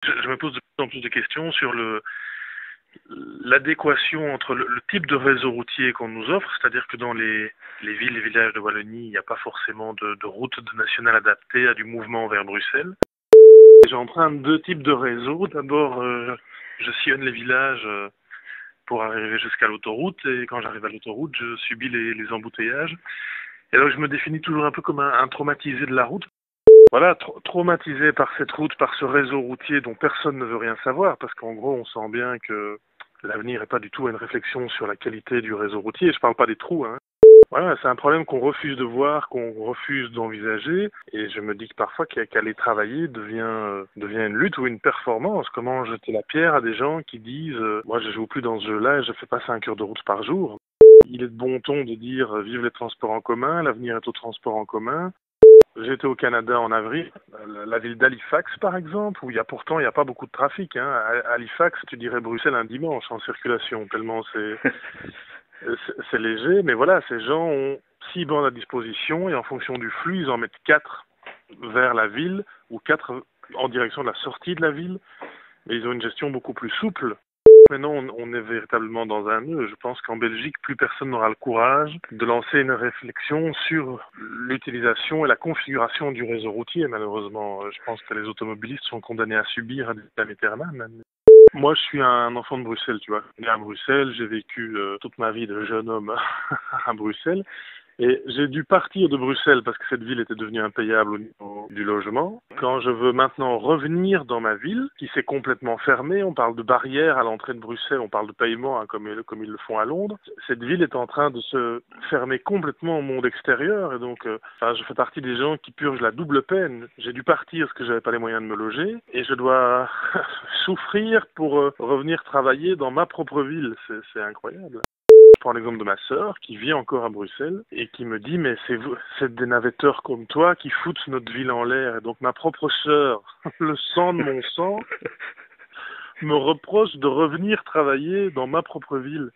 Je me pose de plus en plus de questions sur l'adéquation entre le type de réseau routier qu'on nous offre, c'est-à-dire que dans les villes et villages de Wallonie, il n'y a pas forcément de route nationale adaptée à du mouvement vers Bruxelles. J'emprunte deux types de réseaux. D'abord, je sillonne les villages pour arriver jusqu'à l'autoroute, et quand j'arrive à l'autoroute, je subis les embouteillages. Et donc je me définis toujours un peu comme un traumatisé de la route. Voilà, traumatisé par cette route, par ce réseau routier dont personne ne veut rien savoir, parce qu'en gros, on sent bien que l'avenir n'est pas du tout à une réflexion sur la qualité du réseau routier. Je parle pas des trous, hein. Voilà, c'est un problème qu'on refuse de voir, qu'on refuse d'envisager, et je me dis que parfois qu'aller travailler devient une lutte ou une performance. Comment jeter la pierre à des gens qui disent moi je joue plus dans ce jeu-là et je fais pas 5 heures de route par jour. Il est de bon ton de dire vive les transports en commun, l'avenir est au transport en commun. J'étais au Canada en avril, la ville d'Halifax par exemple, où il y a pas beaucoup de trafic, hein. À Halifax, tu dirais Bruxelles un dimanche en circulation, tellement c'est léger, mais voilà, ces gens ont 6 bandes à disposition et en fonction du flux, ils en mettent 4 vers la ville ou 4 en direction de la sortie de la ville, mais ils ont une gestion beaucoup plus souple. Maintenant, on est véritablement dans un nœud. Je pense qu'en Belgique, plus personne n'aura le courage de lancer une réflexion sur l'utilisation et la configuration du réseau routier, malheureusement. Je pense que les automobilistes sont condamnés à subir des vitam aeternam. Moi, je suis un enfant de Bruxelles, tu vois. Je suis né à Bruxelles, j'ai vécu toute ma vie de jeune homme à Bruxelles. Et j'ai dû partir de Bruxelles parce que cette ville était devenue impayable au niveau du logement. Quand je veux maintenant revenir dans ma ville, qui s'est complètement fermée, on parle de barrières à l'entrée de Bruxelles, on parle de paiement, hein, comme ils le font à Londres. Cette ville est en train de se fermer complètement au monde extérieur. Et donc, je fais partie des gens qui purgent la double peine. J'ai dû partir parce que j'avais pas les moyens de me loger. Et je dois souffrir pour revenir travailler dans ma propre ville. C'est incroyable. Je prends l'exemple de ma sœur qui vit encore à Bruxelles et qui me dit mais c'est des navetteurs comme toi qui foutent notre ville en l'air. Et donc ma propre sœur, le sang de mon sang, me reproche de revenir travailler dans ma propre ville.